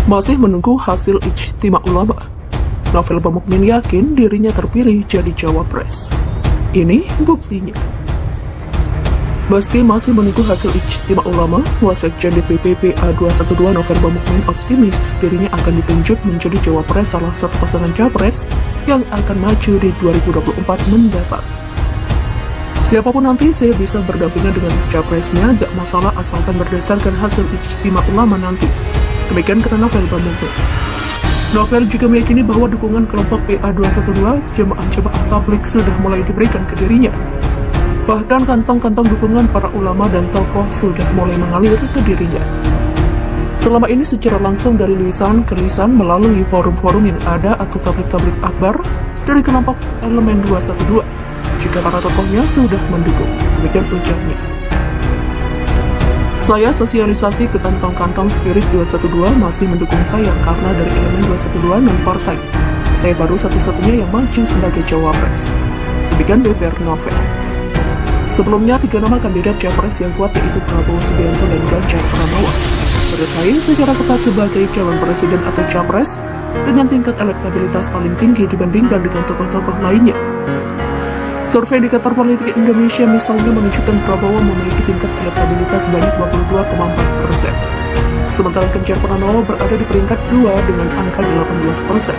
Masih menunggu hasil ijtima ulama. Novel Bamukmin yakin dirinya terpilih jadi cawapres. Ini buktinya. Meski masih menunggu hasil ijtima ulama, Wasekjen DPP PA212 Novel Bamukmin optimis dirinya akan ditunjuk menjadi cawapres salah satu pasangan capres yang akan maju di 2024 mendatang. Siapapun nanti saya bisa berdampingan dengan capresnya, gak masalah asalkan berdasarkan hasil ijtima ulama nanti. Demikian kata Novel Bamukmin. Novel juga meyakini bahwa dukungan kelompok PA212 jemaah tabligh sudah mulai diberikan ke dirinya. Bahkan kantong-kantong dukungan para ulama dan tokoh sudah mulai mengalir ke dirinya. Selama ini secara langsung dari lisan ke lisan melalui forum-forum yang ada atau tabligh akbar dari kelompok elemen 212 jika para tokohnya sudah mendukung. Demikian ujarnya. Saya sosialisasi ke kantong-kantong spirit 212 masih mendukung saya karena dari elemen 212 non-partai. Saya baru satu-satunya yang maju sebagai cawapres. Demikian DPR Novel. Sebelumnya, 3 nama kandidat capres yang kuat yaitu Prabowo Subianto dan Ganjar Pranowo bersaing secara ketat sebagai calon presiden atau capres dengan tingkat elektabilitas paling tinggi dibandingkan dengan tokoh-tokoh lainnya. Survei Indikator Politik Indonesia misalnya menunjukkan Prabowo memiliki tingkat elektabilitas sebanyak 22,4%. Sementara Ganjar Pranowo berada di peringkat 2 dengan angka 18%.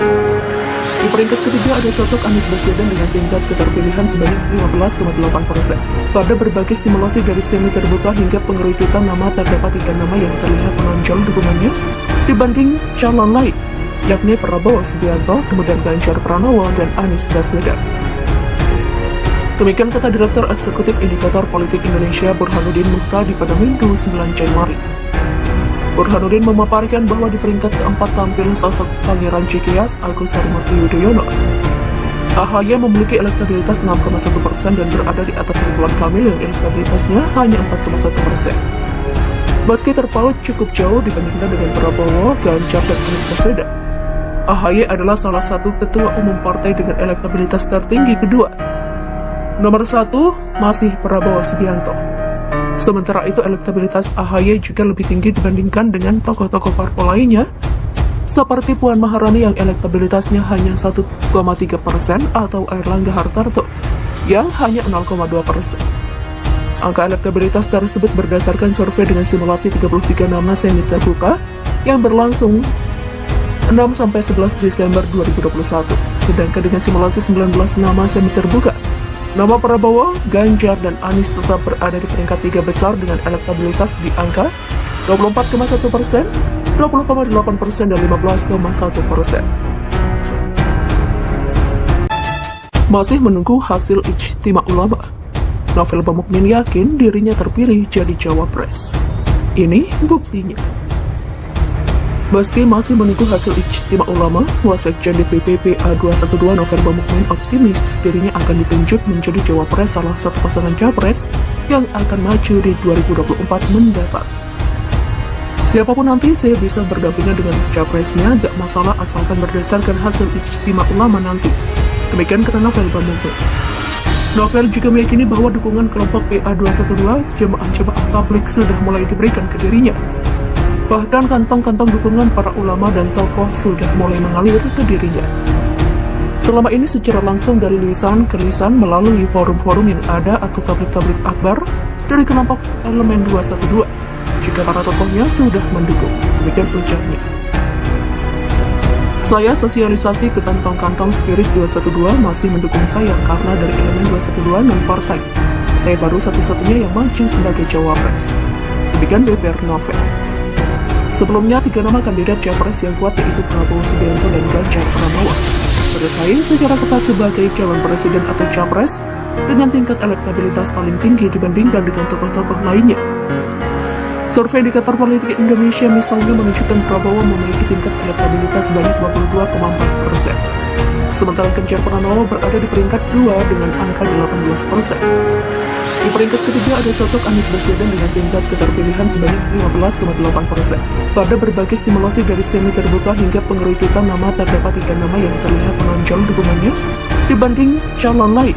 Di peringkat ketiga ada sosok Anies Baswedan dengan tingkat keterpilihan sebanyak 15,8%. Pada berbagai simulasi dari semi terbuka hingga pengerucutan nama terdapat 3 nama yang terlihat menonjol dukungannya dibanding calon lain, yakni Prabowo Subianto, kemudian Ganjar Pranowo, dan Anies Baswedan. Demikian kata Direktur Eksekutif Indikator Politik Indonesia Burhanuddin Muhtadi pada Minggu 9 Januari. Burhanuddin memaparkan bahwa di peringkat keempat tampil sosok Pangeran Cikias Agus Harimurti Yudhoyono. AHY memiliki elektabilitas 6,1% dan berada di atas Ridwan Kamil yang elektabilitasnya hanya 4,1%. Meski terpaut cukup jauh dibandingkan dengan Prabowo, Ganjar, dan Anies Baswedan, AHY adalah salah satu ketua umum partai dengan elektabilitas tertinggi kedua. Nomor 1 masih Prabowo Subianto. Sementara itu elektabilitas AHY juga lebih tinggi dibandingkan dengan tokoh-tokoh parpol lainnya, seperti Puan Maharani yang elektabilitasnya hanya 1,3% atau Airlangga Hartarto yang hanya 0,2%. Angka elektabilitas tersebut berdasarkan survei dengan simulasi 33 nama semi terbuka yang berlangsung 6-11 Desember 2021, sedangkan dengan simulasi 19 nama semi terbuka, nama Prabowo, Ganjar, dan Anies tetap berada di peringkat 3 besar dengan elektabilitas di angka 24,1%, 20,8%, dan 15,1%. Masih menunggu hasil ijtima ulama. Novel Bamukmin yakin dirinya terpilih jadi cawapres. Ini buktinya. Meski masih menunggu hasil ijtima ulama, Wasekjen DPP PA212 Novel Bamukmin optimis dirinya akan ditunjuk menjadi cawapres salah satu pasangan capres yang akan maju di 2024 mendatang. Siapapun nanti saya bisa berdampingan dengan capresnya, gak masalah asalkan berdasarkan hasil ijtima ulama nanti. Demikian kata Novel Bamukmin. Novel juga meyakini bahwa dukungan kelompok PA212 jemaah tabligh sudah mulai diberikan ke dirinya. Bahkan kantong-kantong dukungan para ulama dan tokoh sudah mulai mengalir ke dirinya. Selama ini secara langsung dari lisan ke lisan melalui forum-forum yang ada atau tabligh akbar dari kelompok elemen 212 jika para tokohnya sudah mendukung. Demikian ujarnya. Saya sosialisasi ke kantong-kantong spirit 212 masih mendukung saya karena dari elemen 212 non-partai. Saya baru satu-satunya yang maju sebagai cawapres. Demikian DPR Novel. Sebelumnya, 3 nama kandidat capres yang kuat yaitu Prabowo Subianto dan Ganjar Pranowo bersaing secara ketat sebagai calon presiden atau capres dengan tingkat elektabilitas paling tinggi dibandingkan dengan tokoh-tokoh lainnya. Survei Indikator Politik Indonesia misalnya menunjukkan Prabowo memiliki tingkat elektabilitas sebanyak 22,4%. Sementara Ganjar Pranowo berada di peringkat 2 dengan angka 18%. Di peringkat ketiga ada sosok Anies Baswedan dengan tingkat keterpilihan sebanyak 15,8%. Pada berbagai simulasi dari semi terbuka hingga pengerucutan nama terdapat 3 nama yang terlihat menonjol dukungannya dibanding calon lain,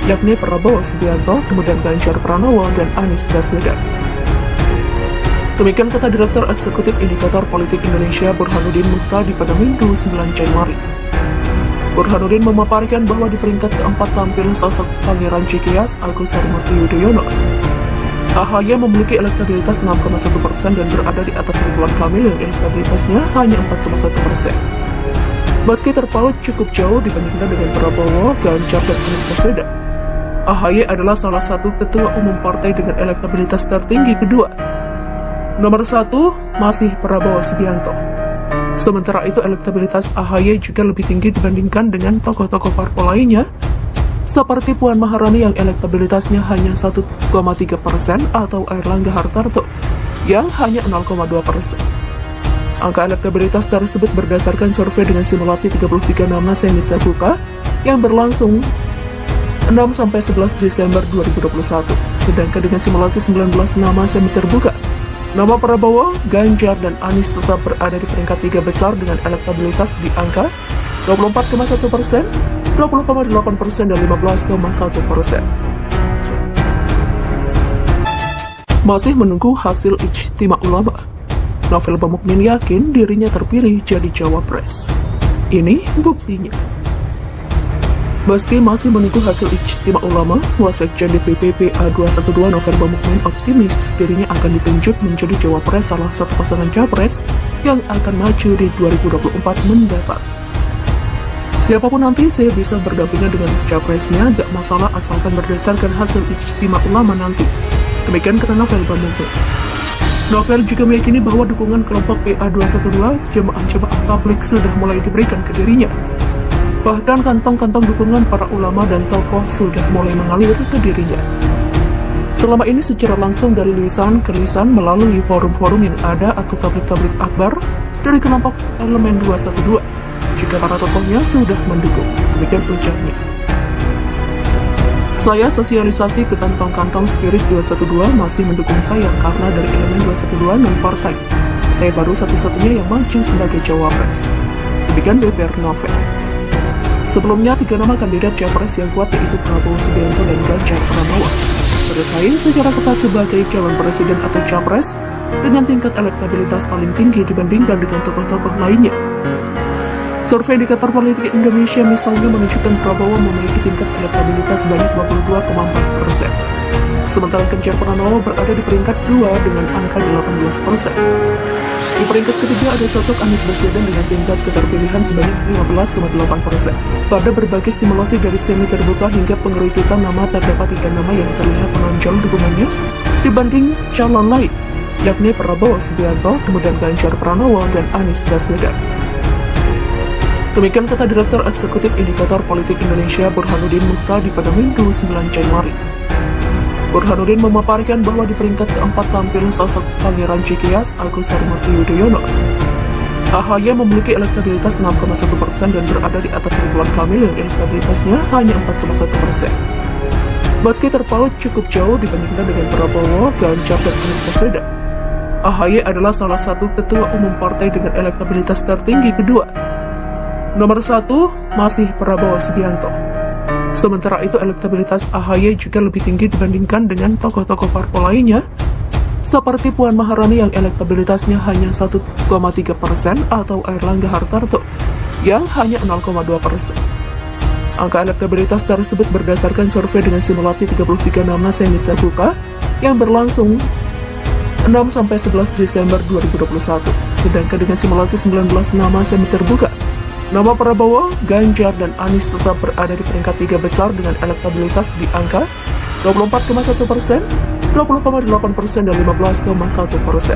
yakni Prabowo Subianto, kemudian Ganjar Pranowo, dan Anies Baswedan. Demikian kata Direktur Eksekutif Indikator Politik Indonesia Burhanuddin Muhtadi pada Minggu 9 Januari. Burhanuddin memaparkan bahwa di peringkat keempat tampil sosok Pangeran Cikias Agus Harimurti Yudhoyono. AHY memiliki elektabilitas 6,1% dan berada di atas Ridwan Kamil yang elektabilitasnya hanya 4,1%. Meski terpaut cukup jauh dibandingkan dengan Prabowo, Ganjar, dan Anies Baswedan, AHY adalah salah satu ketua umum partai dengan elektabilitas tertinggi kedua. Nomor 1 masih Prabowo Subianto. Sementara itu elektabilitas AHY juga lebih tinggi dibandingkan dengan tokoh-tokoh parpol lainnya, seperti Puan Maharani yang elektabilitasnya hanya 1,3% atau Airlangga Hartarto yang hanya 0,2%. Angka elektabilitas tersebut berdasarkan survei dengan simulasi 33 nama semi terbuka yang berlangsung 6-11 Desember 2021, sedangkan dengan simulasi 19 nama semi terbuka, nama Prabowo, Ganjar, dan Anies tetap berada di peringkat 3 besar dengan elektabilitas di angka 24,1%, 20,8% dan 15,1%. Masih menunggu hasil ijtima ulama, Novel Bamukmin yakin dirinya terpilih jadi cawapres. Ini buktinya. Meski masih menunggu hasil ijtima ulama, Wasekjen DPP PA212 Novel Bamukmin optimis dirinya akan ditunjuk menjadi cawapres salah satu pasangan capres yang akan maju di 2024 mendatang. Siapapun nanti saya bisa berdampingan dengan capresnya, gak masalah asalkan berdasarkan hasil ijtima ulama nanti. Demikian kata Novel Bamukmin. Novel juga meyakini bahwa dukungan kelompok PA212 jemaah-jemaah tabligh sudah mulai diberikan ke dirinya. Bahkan kantong-kantong dukungan para ulama dan tokoh sudah mulai mengalir ke dirinya. Selama ini secara langsung dari lisan ke lisan melalui forum-forum yang ada atau tabligh-tabligh akbar dari kelompok elemen 212 jika para tokohnya sudah mendukung. Demikian ujarnya. Saya sosialisasi ke kantong-kantong spirit 212 masih mendukung saya karena dari elemen 212 non-partai. Saya baru satu-satunya yang maju sebagai cawapres. Demikian DPR Novel. Sebelumnya, 3 nama kandidat capres yang kuat yaitu Prabowo Subianto dan Ganjar Pranowo bersaing secara ketat sebagai calon presiden atau capres dengan tingkat elektabilitas paling tinggi dibandingkan dengan tokoh-tokoh lainnya. Survei Indikator Politik Indonesia misalnya menunjukkan Prabowo memiliki tingkat elektabilitas sebanyak 22,4%. Sementara Ganjar Pranowo berada di peringkat 2 dengan angka 18%. Di peringkat ketiga ada sosok Anies Baswedan dengan tingkat keterpilihan sebanyak 15,8%. Pada berbagai simulasi dari semi terbuka hingga pengerucutan nama terdapat 3 nama yang terlihat menonjol dukungannya dibanding calon lain, yakni Prabowo Subianto, kemudian Ganjar Pranowo, dan Anies Baswedan. Demikian kata Direktur Eksekutif Indikator Politik Indonesia Burhanuddin Muhtadi pada Minggu 9 Januari. Burhanuddin memaparkan bahwa di peringkat keempat tampil sosok Pangeran Cikias Agus Harimurti Yudhoyono. AHY memiliki elektabilitas 6,1% dan berada di atas Ridwan Kamil yang elektabilitasnya hanya 4,1%. Meski terpaut cukup jauh dibandingkan dengan Prabowo, Ganjar, dan Anies Baswedan, AHY adalah salah satu ketua umum partai dengan elektabilitas tertinggi kedua. Nomor 1 masih Prabowo Subianto. Sementara itu elektabilitas AHY juga lebih tinggi dibandingkan dengan tokoh-tokoh parpol lainnya, seperti Puan Maharani yang elektabilitasnya hanya 1,3% atau Airlangga Hartarto yang hanya 0,2%. Angka elektabilitas tersebut berdasarkan survei dengan simulasi 33 nama semi terbuka yang berlangsung 6-11 Desember 2021, sedangkan dengan simulasi 19 nama semi terbuka, nama Prabowo, Ganjar, dan Anies tetap berada di peringkat 3 besar dengan elektabilitas di angka 24,1%, 20,8% dan 15,1%.